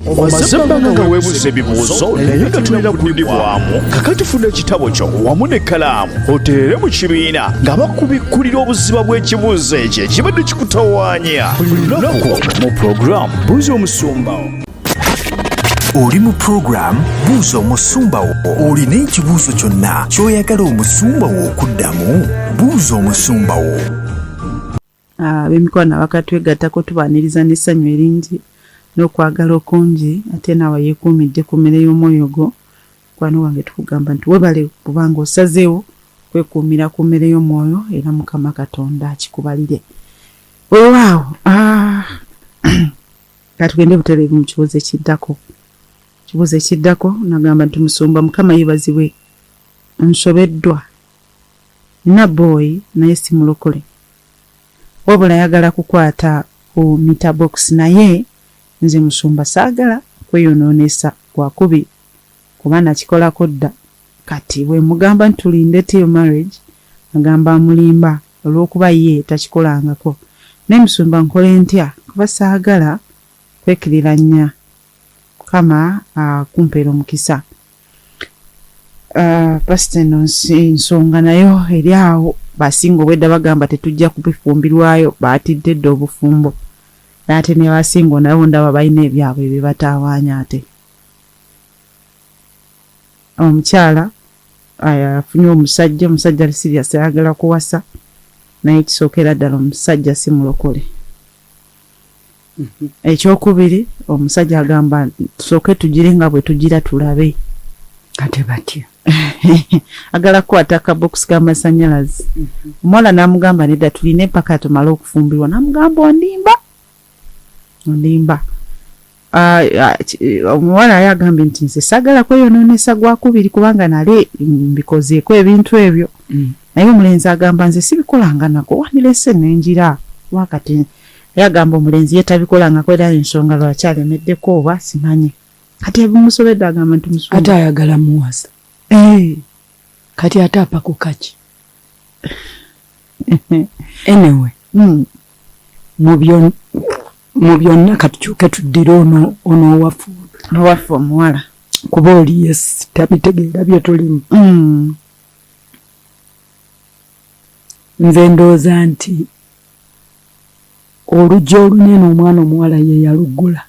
Omusumba nga weebuuza ebibuuzo naye nga tulina kudibwamu kakati funa ekitabo kyo wamu n'ekkalaamu oteere mu kibiina nga bakubikkulira obuziba bw'ekibuuzo ekyo ekibadde kikutawaanya buli lunaku mu puroguraamu Buuza Omusumba. Oli mu puroguraamu Buuza Omusumba wo. Olina ekibuuzo kyonna ky'oyagala omusumba wo okuddamu? Buuza Omusumba wo. Ab'emikono abakatwegattako tubaaniriza n'essanyu eringi n'okwagala okungi ate naawe yeekuumidde ku mmere y'omwoyo gwo. Mukwano wange tukugamba nti webale kubanga osazeewo kwekuumira ku mmere y'omwoyo era Mukama Katonda akikubalire. Weewaawo katugende butereevu mu kibuuzo ekiddako. Kibuuzo ekiddako nagamba nti Musumba Mukama yeebazibwe nsobeddwa nina boy naye si mulokole wabula yagala kukwata ku meter box naye nze Musumba saagala kweyonoonesa wakubi kuba nakikolako dda. Kati bwe mugamba nti tulinde till marriage agamba amulimba olw'okuba ye takikolangako. Naye Musumba nkole ntya kuba saagala kwekiriranya kama kumpeera omukisa. Pasite ensonga nayo eri awo basinga obwedda bagamba tetujja kubifumbirwayo baatidde dda obufumbo ate ne basinga nabo ndaba balina ebyabwe ebibatawaanya. Ate omukyala afunye omusajja serious ayagala kuwasa naye kisookera ddala omusajja si mulokole. Ekyokubiri omusajja agamba tusooke tugire nga bwe tugira tulabe. Ate batya agala kukwata akabox k'amasannyalaze. Omuwala n'amugamba nedda tulina empaka tumale okufumbirwa. N'amugamba ondimba. Omuwala yagambye nti nze sagala kweyonoonesa gwakubiri kubanga nale mbikozeeko ebintu ebyo. Naye omulenzi agamba nze sibikolanga nako wandirese nenjira wakati yagamba omulenzi yetabikolangako era ensonga lwaki alemeddeko oba simanyi. Kati ebimusobedde agamba nti Musumba ate ayagala muwasa. Kati ate apa ku kaki. Anyway mu byonna katukyuke tuddire ono owafu omuwala kuba oli yes tabitegeera bye tulimu. Nze ndowooza nti olujja olunene omwana omuwala ye yaluggula.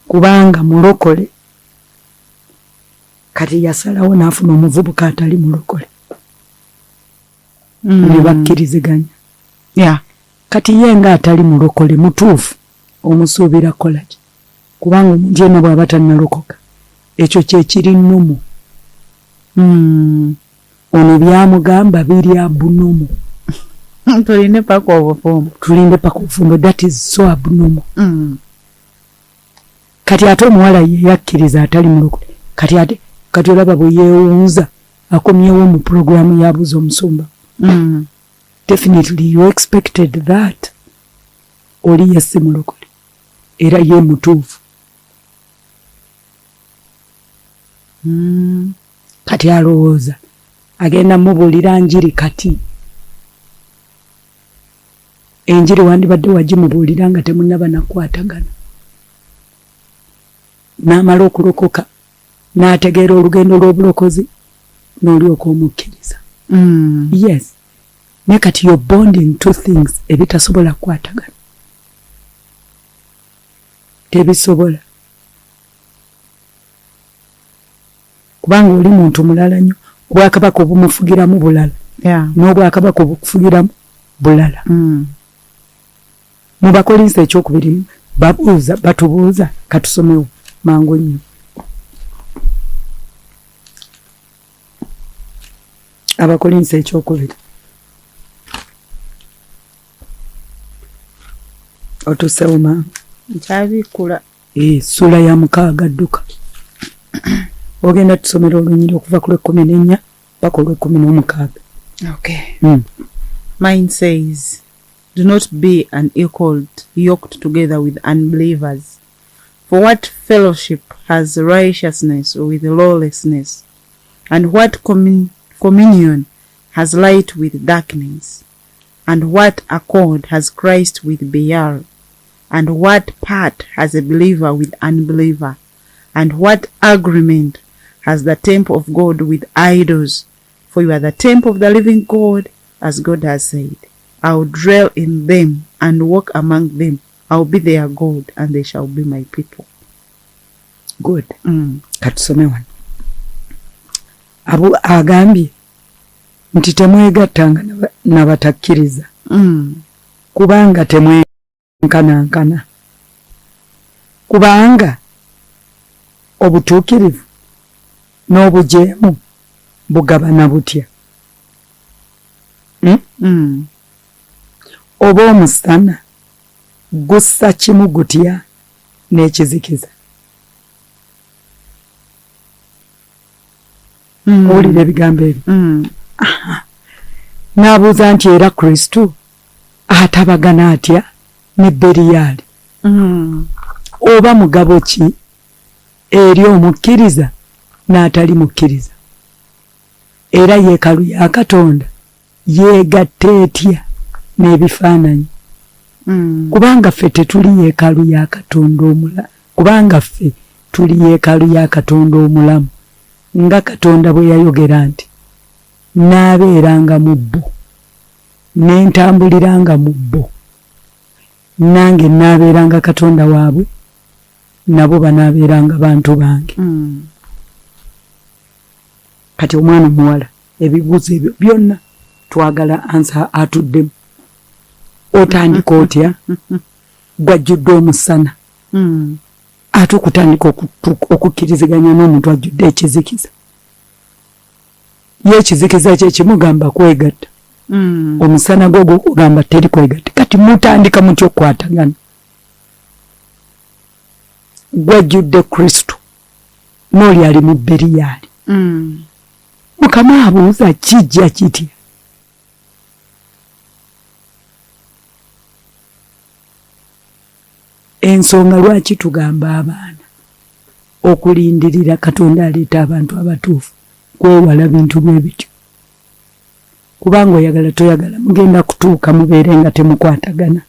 Kubanga mulokole kati yasalawo n'afuna omuvubuka atali mulokole. Ne bakkiriziganya. Kati ye nga atali mulokole mutuufu omusuubira kolaki kubanga omuntu yenna bw'aba tannalokoka ekyo kyekiri nnumu. Ono byamugamba biri abnormal. Tulinde paka obufumbo. That is so abnormal. Kati ate omuwala ye yakkiriza atali mulokole. Kati olaba bwe yeewunza akomyewo mu puroguramu ya Buuza Omusumba. Definitely you expected that. Oli yesi mulokole era ye mutuufu. Kati alowooza agenda mubuulira njiri kati. Enjiri wandibadde wagimubuulira nga temunnaba nakwatagana. N'amala okulokoka n'ategeera olugendo lw'obulokozi n'olyoka omukkiriza. Yes. Ne kati you're bonding two things ebitasobola kukwatagana. Tebisobola. Kubanga oli muntu mulala nnyo obwakabaka obumufugiramu bulala. N'obwakabaka obukufugiramu bulala. Mu Bakolinsi ekyokubiri batubuuza katusomewo mangu nnyo. Abakolinsi ekyokubiri otusewo mangu nkyabikula sula ya 6 dduka. Ogenda tusomera olunyiri okuva ku 14 paka 16. Okay. Mine says, do not be unequaled, yoked together with unbelievers. For what fellowship has righteousness with lawlessness? And what communion has light with darkness? And what accord has Christ with Belial? And what part has a believer with unbeliever? And what agreement has the temple of God with idols? For you are the temple of the living God, as God has said. I will dwell in them and walk among them. I will be their God, and they shall be my people. Good. Katusome wano. Abu agambye nti temwegattanga n'abatakkiriza. Kubanga temwenkanankana. Kubanga obutuukirivu n'obujeemu bugabana butya. Oba omusana gussa kimu gutya n'ekizikiza. Owulira ebigambo ebyo. N'abuuza nti era Kristo atabagana atya ne Beriyali. Oba mugabo ki eri omukkiriza n'atali mukkiriza? Era yeekalu ya Katonda yeegatta etya n'ebifaananyi? Kubanga ffe tetuli yeekalu ya Katonda omulamu. Kubanga ffe tuli yeekalu ya Katonda omulamu. Nga Katonda bwe yayogera nti naabeeranga mu bbo ne ntambuliranga mu bbo, nange naabeeranga Katonda waabwe, nabo banaabeeranga bantu bange. Kati omwana omuwala ebibuuzo ebyo byonna twagala ansa atuddemu. Otandika otya? Gwajjudde omusana. Ate okutandika okukkiriziganya n'omuntu ajjudde ekizikiza. Ye ekizikiza kye kimugamba kwegatta. Omusana gwo kugamba teri kwegatta. Kati mutandika mutya okukwatagana? Gwajjudde Kristo n'oli ali mu Beriyali. Mukama abuuza kijja kitya? Ensonga lwaki tugamba abaana okulindirira Katonda aleeta abantu abatuufu kwewala bintu bwe bityo? Kubanga oyagala toyagala mugenda kutuuka mubeere nga temukwatagana.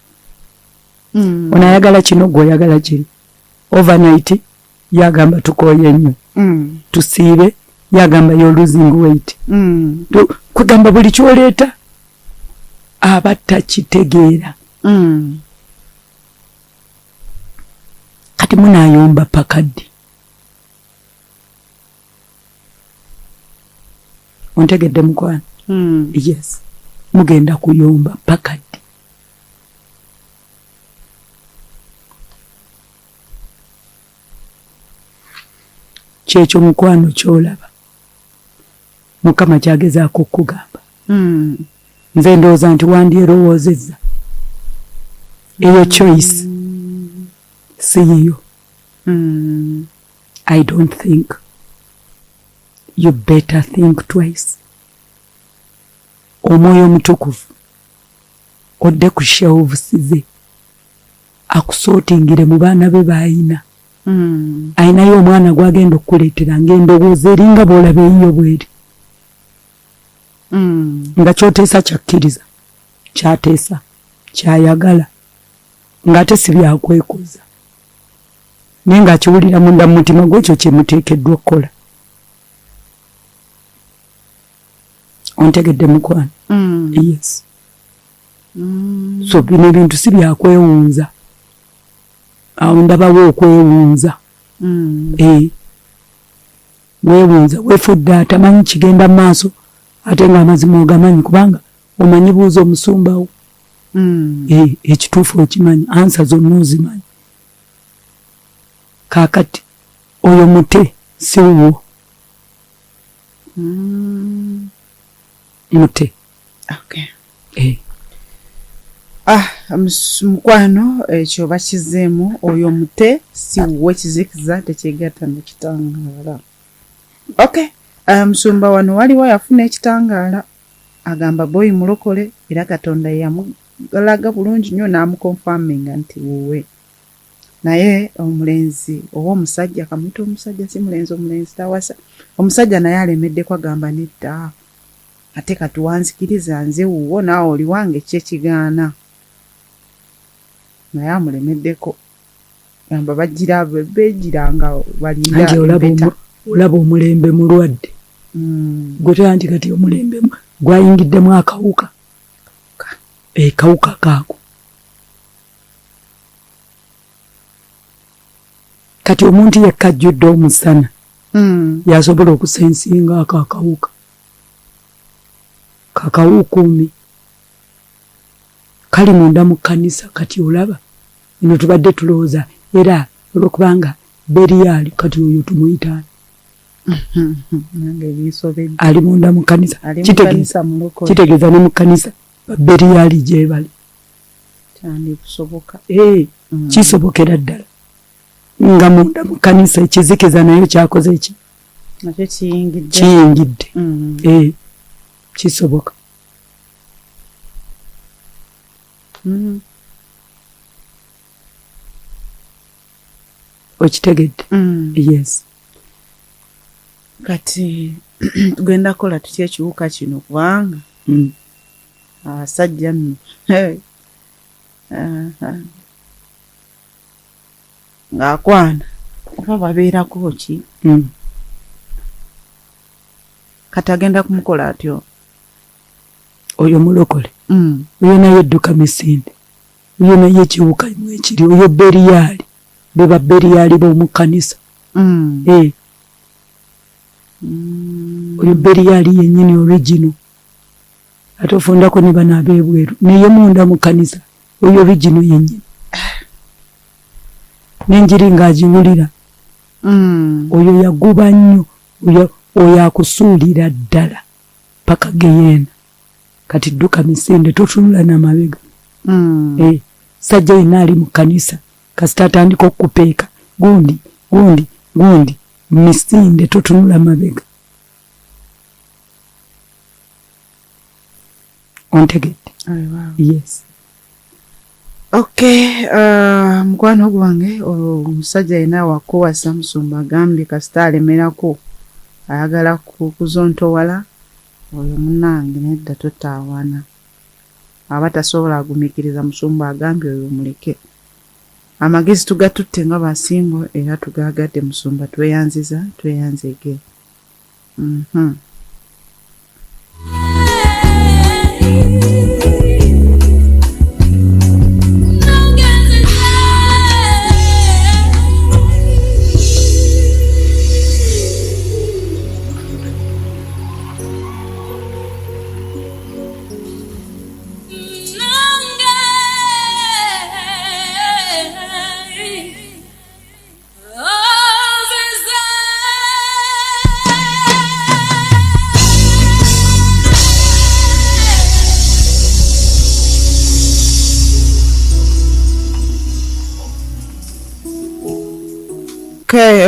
Ono ayagala kino gwe oyagala kiri. Overnight yagamba tukooye nnyo. Tusiibe yagamba you're losing weight. Kugamba buli kyoleeta aba takitegeera. Kati munayomba pakaddi. Ontegedde mukwano? Yes. Mugenda kuyomba pakaddi. Kyekyo mukwano kyolaba Mukama kyagezaako okugamba. Nze ndowooza nti wandyerowoozezza eyo choice siyiyo. I don't think. You better think twice. Omwoyo omutukuvu odde ku shelves ze akusootingire mu baana be baayina. Ayinayo omwana gwagenda okukuleetera ng'endowooza eringa bw'olaba eyiyo bw'eri. Nga kyoteesa kyakkiriza, kyateesa, kyayagala, ng'ate si byakwekuza. Naye ng'akiwulira munda mu mutima gw'ekyo kye muteekeddwa okukola. Ontegedde mukwano? Yes. So bino ebintu si byakwewunza. Awo ndabawo okwewunza. Weewunza, weefudde atamanyi kigenda mu maaso ate ng'amazima ogamanyi kubanga omanyi Buuza Omusumbawo. Ekituufu okimanyi, ansa zonna ozimanyi. Kaakati oyo mute si wuwo. Mute. Okay. Mukwano ekyo bakizeemu, oyo mute si wuwo, ekizikiza tekyegatta n'ekitangaala. Okay. Musumba wano waliwo yafuna ekitangaala, agamba boyi mulokole era Katonda yamulaga bulungi nnyo n'amukonfaminga nti wuwe. Naye omulenzi oba omusajja, kamuyita omusajja si mulenzi, omulenzi tawasa, omusajja naye alemeddeko agamba nedda, ate kati wanzikiriza nze wuwo naawe oli wange kyekigaana. naye amulemeddeko gamba beegiranga balinda anti olaba omulembe mulwadde gwe nti kati omulembe gwayingiddemu akawuka kawuka kaako kati omuntu yekka ajjudde omusana yasobola okusensinga ako akawuka kakawukuumi kali munda mu kkanisa. Kati olaba eno tubadde tulowooza era olwokubanga beriyali kati oyo tumuyitaani ali munda mu kkanisa kitegeeza ne mu kkanisa beriyali gye bali kisobokera ddala nga munda mu kkanisa ekizikiza nayo kyakoze eki kiyingidde kisoboka. Okitegedde? Yes. Kati tugenda kola tutya ekiwuka kino kubanga abasajja nno ng'akwana oba babeerako ki kati agenda kumukola atyo oyo mulokole oyo naye edduka misinde oyo naye ekiwuka mwekiri oyo beriyali beba beriyali b'omu kkanisa oyo beriyali yennyini original ate ofundako ne bano ab'ebweru naye munda mu kkanisa oyo original yennyini n'enjiri ng'agiwulira oyo yaguba nnyo oyo akusuulira ddala paka geyeena. Kati dduka misinde totunula n'amabega sajja yenna ali mu kkanisa kasita atandika okupeeka gundi misinde totunula mabega. Ontegedde? Yes. Okay, mukwano gwange omusajja yenna wakuwasa Musumba agambye kasita alemerako ayagala kuzontowala oyo munnange nedda totaawana aba tasobola agumikiriza. Musumba agambye oyo muleke amagezi tugatutte nga basingo era tugagadde. Musumba tweyanzege.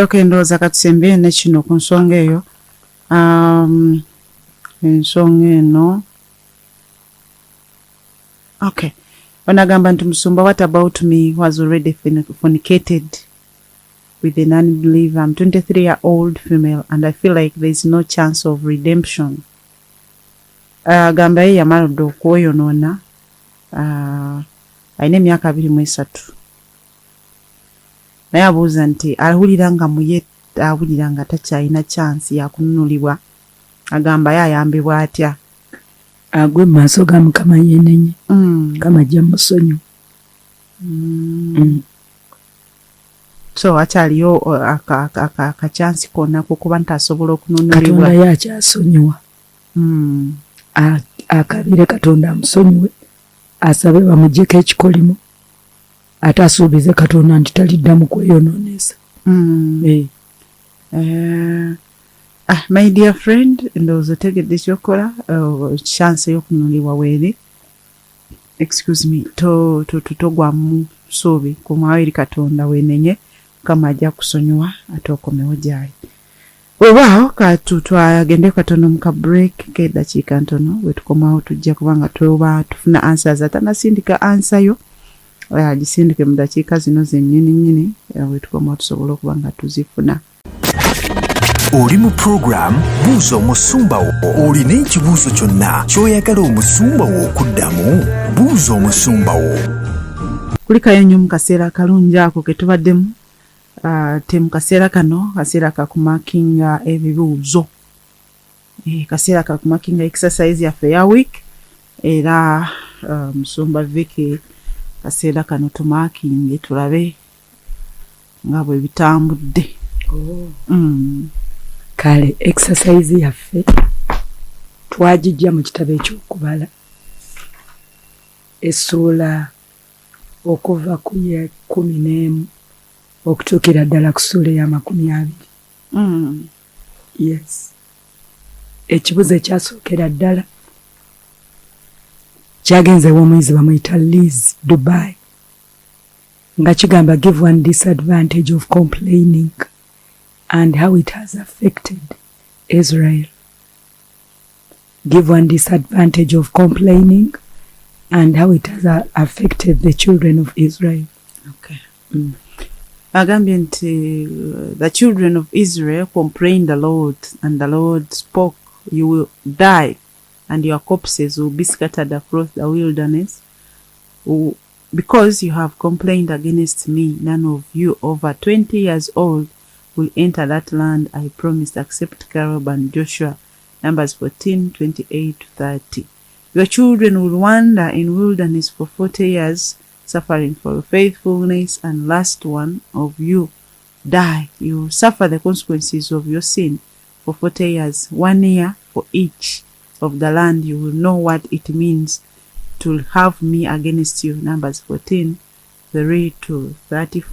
Okay, ndowooza katusembeye ne kino ku nsonga eyo. Ensonga eno. Okay. Wanagamba nti Musumba, what about me was already fornicated with a non-believer? I'm 23-year-old female and I feel like there's no chance of redemption. Gamba ye yamala dda okwoyonoona. Alina emyaka 23. Naye abuuza nti awulira nga awulira nga takyalina chance ya kununulibwa. Agamba yayambibwa atya? Agwe maaso ga Mukama yenenye kama ajja musonyu. So akyaliyo akachansi konna kukuba ntasobola okununulibwa. Katonda yakyasonyiwa. Akabire Katonda amusonyiwe asabe bamuggyeko ekikolimo ate asuubize Katonda nti taliddamu kweyonoonesa. My dear friend, ndowooza otegedde kyokola chance y'okununulibwa weeri. Excuse me, togwa mu ssuubi kumaawo eri Katonda weenenye Mukama ajja kusonyiwa ate okomewo gy'ali. Weewaawo twagende katono mu ka break k'eddakiika ntono bwe tukomawo tujja kubanga tufuna answers atanasindika answer yo agisindike mu dakiika zino zennyini bwe tukomawo tusobola okuba nga tuzifuna. Oli mu program Buuza Omusumba wo. Olina ekibuuzo kyonna ky'oyagala omusumba wo okuddamu? Buuza Omusumba wo. kulikayo nnyo mu kaseera akalungi ako ke tubaddemu. Te mu kaseera kano kaseera kakumakinga ebibuuzo, kaseera kakumakinga exercise yaffe ya week, era Musumba Vicky kaseera kano tumakinge tulabe nga bwe bitambudde. Kale exercise yaffe twagijja mu kitabo ekyokubala essuula okuva ku ya 11 okutuukira ddala ku ssuula ya 20. Yes. Ekibuzo ekyasookera ddala kyagenzeewo omuyizi bamuyita Liz Dubai nga kigamba give one disadvantage of complaining and how it has affected Israel. Give one disadvantage of complaining and how it has affected the children of Israel. Okay. Agambye nti the children of Israel complained the Lord, and the Lord spoke, you will die and your corpses will be scattered across the wilderness because you have complained against me. None of you over 20 years old will enter that land I promised except Caleb and Joshua. Numbers 14:28-30. Your children will wander in wilderness for 40 years, suffering for faithfulness, and last one of you die. You will suffer the consequences of your sin for 40 years, 1 year for each of the land. You will know what it means to have me against you. Numbers 14:3-34.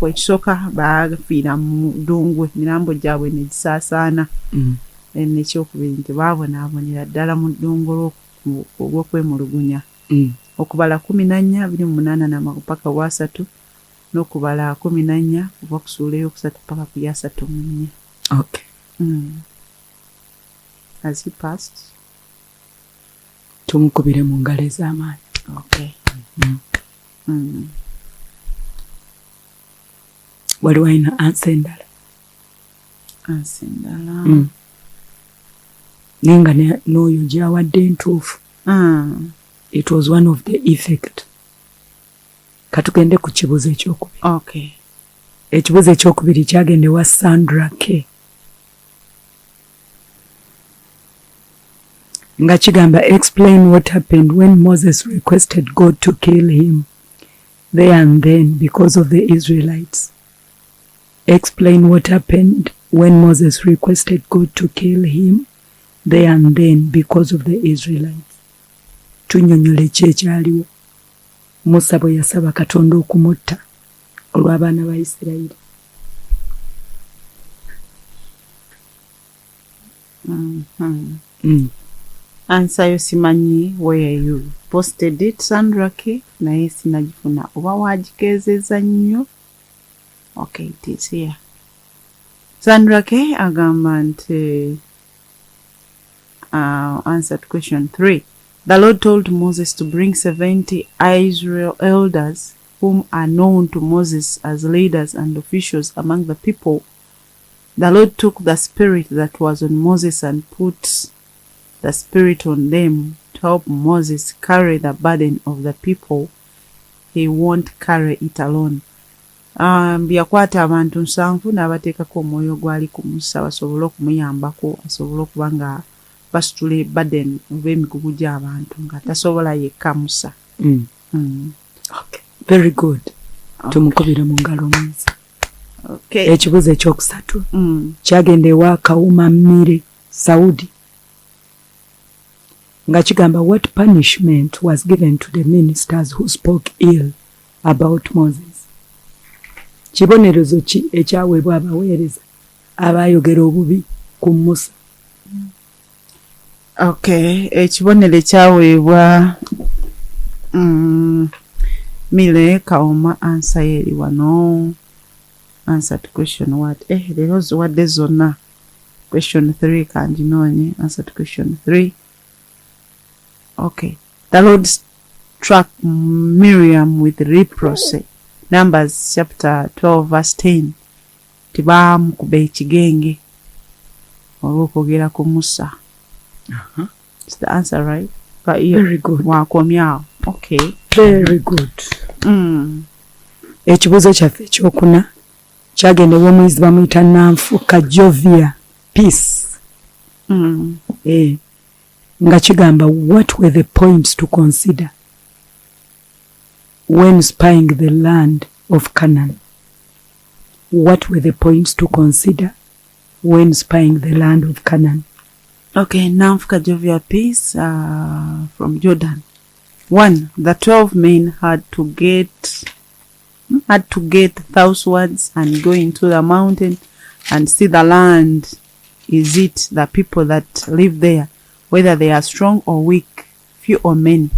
Ekisooka baafiira mu ddungu, emirambo gyabwe ne gisaasaana. N'ekyokubiri nti baabonaabonera ddala mu ddungu olw'okwemulugunya. Okubala 14, 28 paka ku 3, n'okubala 14 kuva ku ssuula ey'okusatu paka ku 34. Okay. Has he passed? Tumukubire mu ngalo ez'amaanyi. Okay. Waliwo alina ansa endala? Ansa endala. Naye nga n'oyo gy'awadde entuufu. It was one of the effect. Katugende ku kibuzo ekyokubiri. Okay. Ekibuzo ekyokubiri kyagendewa Sandra K. Nga kigamba explain what happened when Moses requested God to kill him there and then because of the Israelites. Explain what happened when Moses requested God to kill him there and then because of the Israelites. Tunyonyole ki ekyaliwo Musa bwe yasaba Katonda okumutta olw'abaana ba Isirayiri. Answer yo simanyi where you posted it, Sandra K. Naye sinagifuna oba wagikeezezza nnyo. Okay, it is here. Sandra K. agamba nti answer to question 3. The Lord told Moses to bring 70 Israel elders whom are known to Moses as leaders and officials among the people. The Lord took the spirit that was on Moses and put the spirit on them to help Moses carry the burden of the people. He won't carry it alone. Byakwata abantu 7 n'abateekako omwoyo gwali ku Musa basobole okumuyambako asobole okuba nga basitula burden oba emigugu gy'abantu nga tasobola yekka Musa. Okay. Very good. Tumukubire mu ngalo omuyizi. Okay. Ekibuzo ekyokusatu kyagendewa Kawuma Mmire Saudi nga kigamba what punishment was given to the ministers who spoke ill about Moses. Kibonerezo ki ekyaweebwa abaweereza abayogera obubi ku Musa? Okay, ekibonero ekyaweebwa Mire Kawuma answer eri wano. Answer to question what? Leero ziwadde zonna. Question 3 kanginonye. Answer to question 3. Okay. The Lord struck Miriam with leprosy. Numbers chapter 12 verse 10. Tibamukuba ekigenge olw'okwogera ku Musa. Is the answer right? Very good. Wakomyao. Okay. Very good. Ekibuuzo kyaffe ekyokuna kyagendebwa omuyizi bamuyita Nanfuka Jovia Peace. Nga kigamba, what were the points to consider when spying the land of Canaan? What were the points to consider when spying the land of Canaan? Okay, Nanfuka Jovia Peace from Jordan. 1. The 12 men had to get southwards and go into the mountain and see the land. Is it the people that live there, whether they are strong or weak, few or many?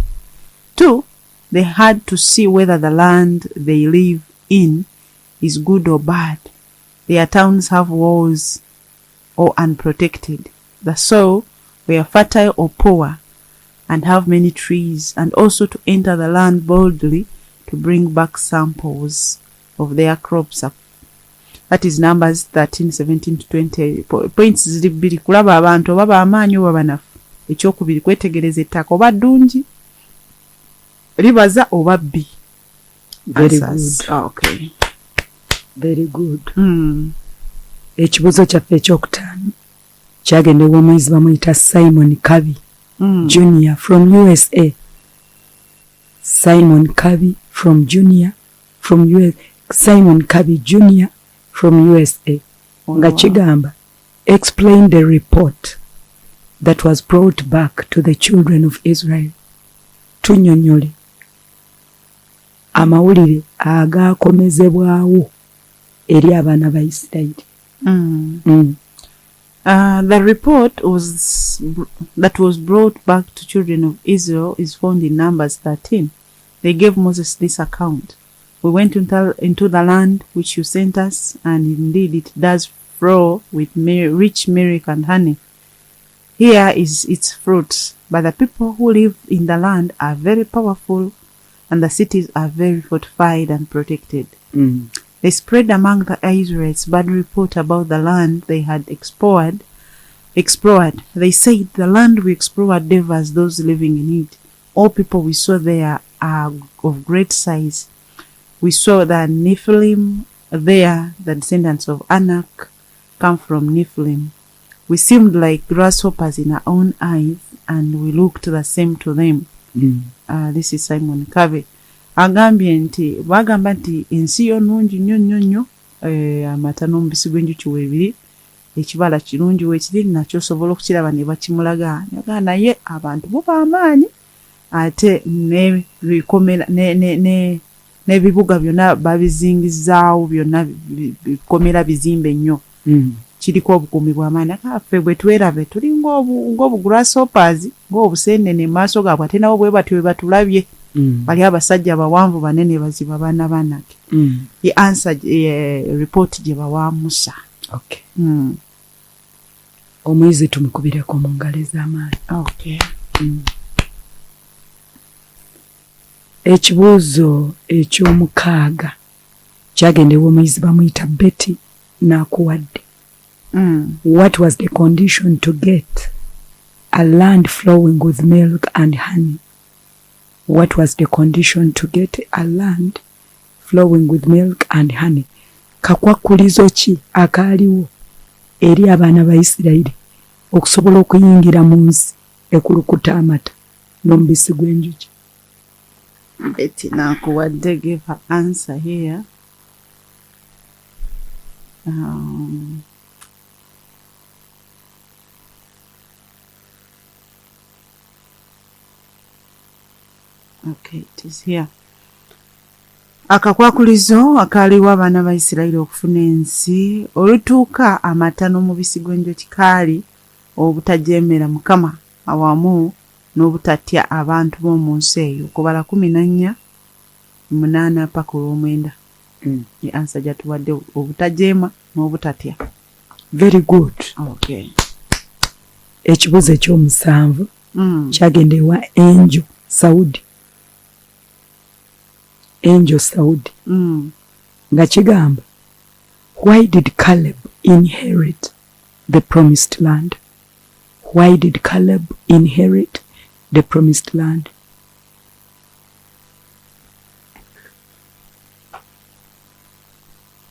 2. They had to see whether the land they live in is good or bad. Their towns have walls or unprotected. The soil were fertile or poor and have many trees, and also to enter the land boldly to bring back samples of their crops up. That is Numbers 13, 17 to 20. Points ziri bbiri: kulaba abantu oba b'amaanyi oba banafu. Ekyokubiri, kwetegereza ettaka oba ddungi, libaza oba bbi. Very good. Okay. Very good. Ekibuuzo kyaffe ekyokutaano kyagendebwa omuyizi bamuyita Simon Kabi Junior from USA. Simon Kabi from Simon Kabi Junior from USA. Nga kigamba, explain the report that was brought back to the children of Israel. Tunnyonnyole amawulire agaakomezebwawo eri abaana ba Isirayiri. The report that was brought back to children of Israel is found in Numbers 13. They gave Moses this account: we went into the land which you sent us, and indeed it does flow with rich milk and honey. Here is its fruit, but the people who live in the land are very powerful, and the cities are very fortified and protected. They spread among the Israelites bad report about the land they had explored. They said, the land we explored diverse those living in it. All people we saw there are of great size. We saw the Nephilim there, the descendants of Anak come from Nephilim. We seemed like grasshoppers in our own eyes, and we looked the same to them. This is Simon Covey. Agambye nti bagamba nti ensi yo nnungi nnyo amata n'omubisi gw'enjuki weebiri, ekibala kirungi weekiri, nakyo osobola okukiraba ne bakimulaga naye abantu bo b'amaanyi, ate n'ebibuga byonna babizingizaawo, byonna bikomera bizimbe nnyo, kiriko obukuumi bw'amaanyi. Ffe bwe twerabe tuli ng'obugrasshoppers, ng'obuseenene mu maaso gaabwe, ate nabo bwe batyo bwe batulabye. Bali abasajja abawanvu banene baziba baana banake. Ye answer report gye bawa Musa. Okay. Omuyizi tumukubireko mu ngalo ez'amaanyi. Okay. Ekibuuzo eky'omukaaga kyagendebwa omuyizi bamuyita Betty n'akuwadde. What was the condition to get a land flowing with milk and honey? What was the condition to get a land flowing with milk and honey? Kakwakulizo ki akaaliwo eri abaana ba Isirayiri okusobola okuyingira mu nsi ekulukuta amata n'omubisi gw'enjuki? Betty n'akuwadde give her answer here. Okay, it is here. Akakwakulizo akaaliwo abaana ba Isirayiri okufuna ensi olutuuka amata n'omubisi gw'enjuki kaali obutajeemera Mukama awamu n'obutatya abantu b'omu nsi eyo. Okubala 14:8 paka 9. Ye answer gyatuwadde obutajeema n'obutatya. Very good. Okay. Ekibuuzo ekyomusanvu kyagendebwa Angel Saudi. Angel Saudi. Nga kigamba, why did Caleb inherit the promised land? Why did Caleb inherit the promised land?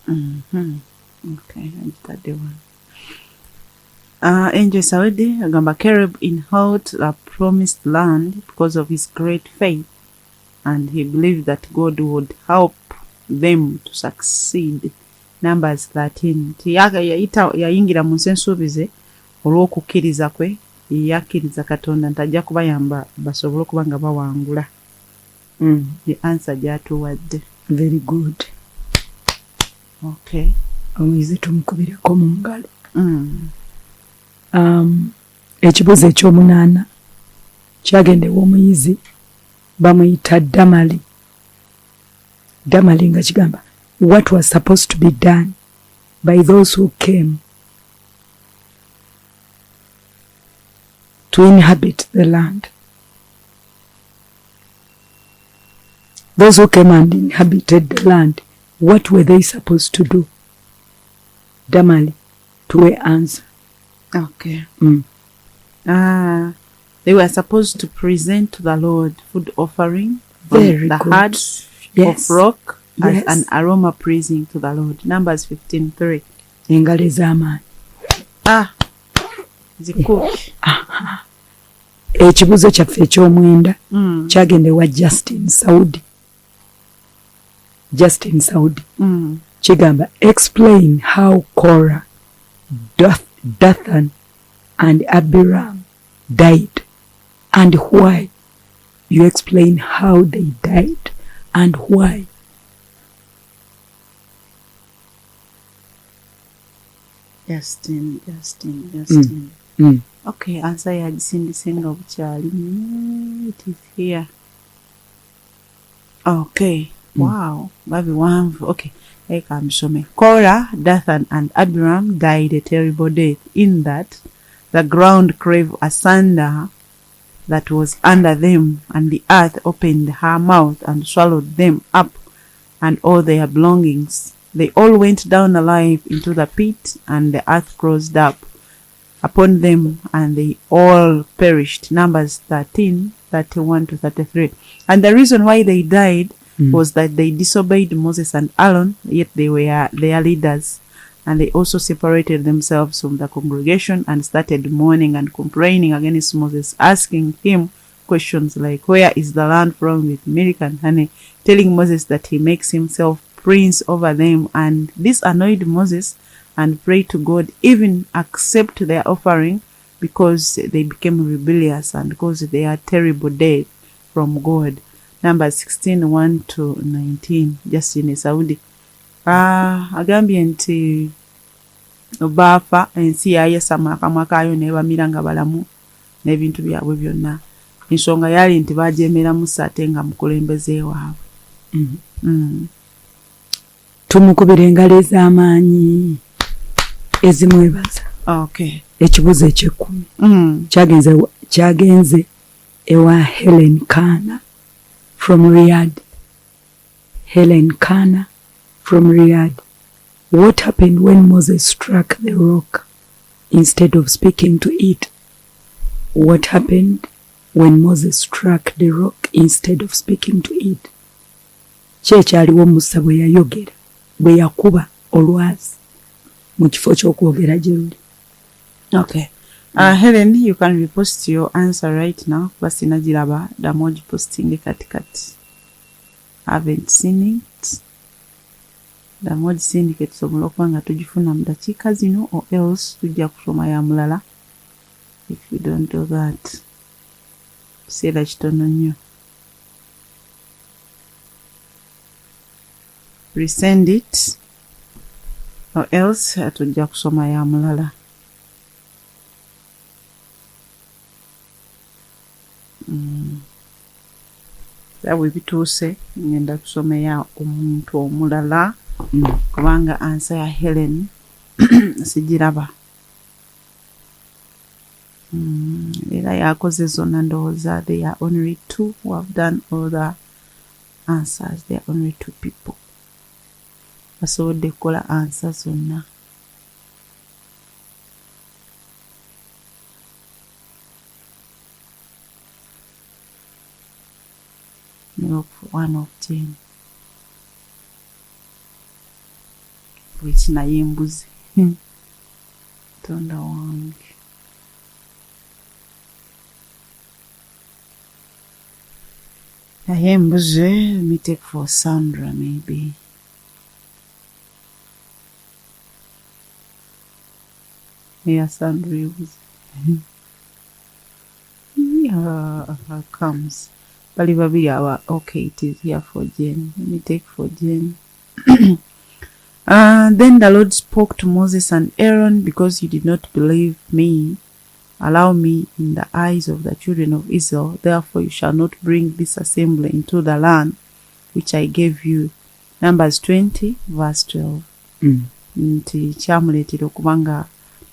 Okay, agitadde wano. Angel Saudi agamba Caleb inherited the promised land because of his great faith, and he believed that God would help them to succeed. Numbers 13. Yayingira mu nsi ensuubize olw'okukkiriza kwe, yakkiriza Katonda nti ajja kubayamba basobole okuba nga bawangula. The answer gyatuwadde. Very good. Okay. Omuyizi tumukubireko mu ngalo. Ekibuuzo ekyomunaana kyagendewa omuyizi bamuyita Damali. Damali nga kigamba what was supposed to be done by those who came to inhabit the land. Those who came and inhabited the land, what were they supposed to do? Damali, to answer. Okay. They were supposed to present to the Lord food offering from Very the good. heart Yes. of rock as Yes. an aroma praising to the Lord. Numbers 15:3. Engalo ez'amaanyi. Zikuki. Ekibuuzo kyaffe eky'omwenda kyagendewa Justin Saudi. Justin Saudi. Kigamba explain how Korah, Dathan and Abiram died and why. You explain how they died and why. Justin. Okay, answer yagisindisenga bukyali. It is here. Okay. Wow. Babi wanvu. Okay. I'm showing. Korah, Dathan and Abiram died a terrible death in that the ground clave asunder that was under them, and the earth opened her mouth and swallowed them up and all their belongings. They all went down alive into the pit, and the earth closed up upon them, and they all perished. Numbers 13:31-33. And the reason why they died was that they disobeyed Moses and Aaron, yet they were their leaders. And they also separated themselves from the congregation and started mourning and complaining against Moses, asking him questions like, where is the land flowing with milk and honey, telling Moses that he makes himself prince over them. And this annoyed Moses, and prayed to God even accept their offering, because they became rebellious and caused their terrible death from God. Numbers 16:1-19. Justin Saudi. Agambye nti baafa ensi yayesama akamwa kaayo ne bamira nga balamu n'ebintu byabwe byonna. Ensonga yali nti bajeemera Musa ate nga mukulembeze waabwe. Tumukubira engalo ez'amaanyi ezimwebaza. Okay. Ekibuuzo eky'ekkumi kyagenze ewa Helen Kana from Riyadh. Helen Kana from Riyadh. What happened when Moses struck the rock instead of speaking to it? What happened when Moses struck the rock instead of speaking to it? Kyekyaliwo Musa bwe yayogera, bwe yakuba olwazi mu kifo ky'okwogera gye luli. Okay. Helen, you can repost your answer right now. Basina giraba damoji posting katikati. Haven't seen it. Damoji syndicate sobola okuba nga tugifuna mu dakiika zino, or else tujja kusoma ya mulala. If you don't do that, kiseera kitono nnyo. Resend it, or else tujja kusoma ya mulala. Bwe bituuse ngenda kusomera omuntu omulala kubanga ansa ya Helen sigiraba. Era yakoze zonna ndowooza. There are only two who have done all the answers. There are only two people basobodde kukola ansa zonna. Look, 1 of 10. bweki naye embuzi tonda wange naye embuzi let me take for Sandra maybe yeah Sandra embuzi yeah comes bali babiri awa okay it is here for Jen let me take for Jen. Then the Lord spoke to Moses and Aaron, because you did not believe me, allow me in the eyes of the children of Israel. Therefore you shall not bring this assembly into the land which I gave you. Numbers 20 verse 12. Nti kyamuleetera okubanga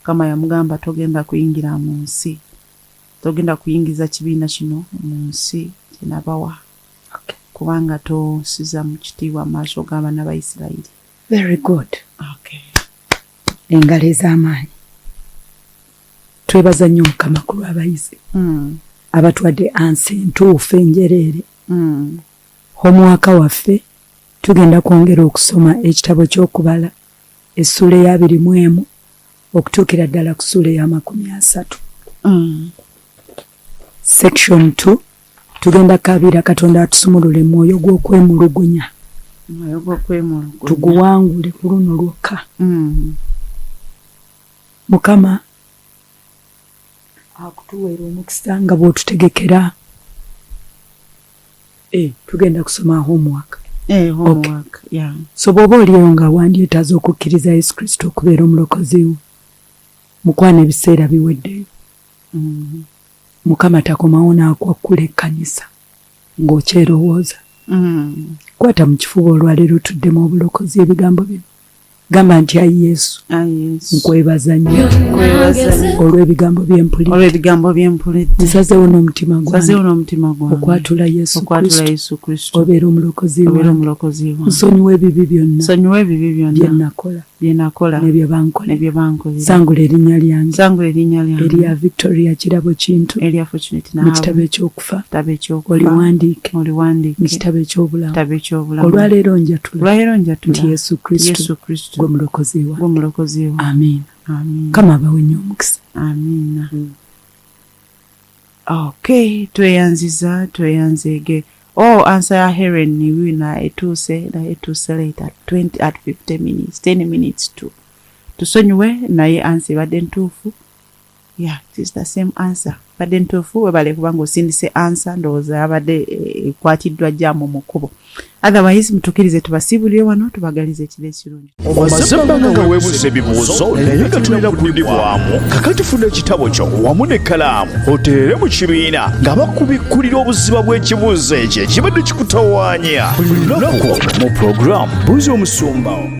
kama yamugamba togenda kuyingira mu nsi, togenda kuyingiza kibiina kino mu nsi kinabawa, kubanga tosiza mu kitiibwa maaso g'abaana ba Isirayiri. Very good. Okay. Engalo ez'amaanyi. Twebaza nnyo Mukama ku lw'abayizi abatuwadde ansi entuufu enjereere. Omwaka waffe tugenda kwongera okusoma ekitabo ky'okubala essula eya 21 okutuukira ddala ku ssula eya 30. Section 2 tugenda kaabira Katonda atusumulule mwoyo gw'okwemulugunya. Tuguwangule ku luno lwokka. Mukama akutuweera omukisa nga bw'otutegekera. Tugenda kusoma homework. Homework, okay. Yeah. So bw'oba oliyo nga wandyetaaza okukkiriza Yesu Kristo okubeera omulokozi wo, mukwana ebiseera biweddeyo. Mukama takomawo n'akwakkula ekkanisa ng'okyerowooza. Kwata mu kifuba olwaleero tuddemu obulokozi ebigambo bino. Gamba nti ayi Yesu, nkwebaza nnyo olw'ebigambo by'empulidde. Nsazeewo n'omutima gwange okwatula Yesu Kristo obeera omulokozi wange. Nsonyiwa ebibi byonna bye nakola ne bye bankolera. Sangula erinnya lyange erya Victoria Kirabo Kintu mu kitabo ekyokufa oliwandiike mu kitabo eky'obulamu. Olwaleero njatula nti Yesu Kristo gwe mulokozi wange. Amen. Kama abawe nnyo omukisa. Amina. Okay, tweyanzege. Answer ya Helen ni wina etuse later 20 at 50 minutes 10 minutes to tusonyiwe naye answer badde ntuufu. Yeah, it is the same answer. Badde ntuufu webale kubanga osindise answer ndowooza yabadde ekwatiddwa jjamu mu kkubo. Otherwise mutukirize tubasiibulire wano tubagalize ekiro ekirungi. Omaze ebbanga nga weebuuza ebibuuzo naye nga tulina kudibwamu, kakati funa ekitabo kyo wamu n'ekkalaamu oteere mu kibiina nga bakubikkulira obuziba bw'ekibuuzo ekyo ekibadde kikutawaanya. Buli lunaku mu pulogulaamu Buuza Omusumba.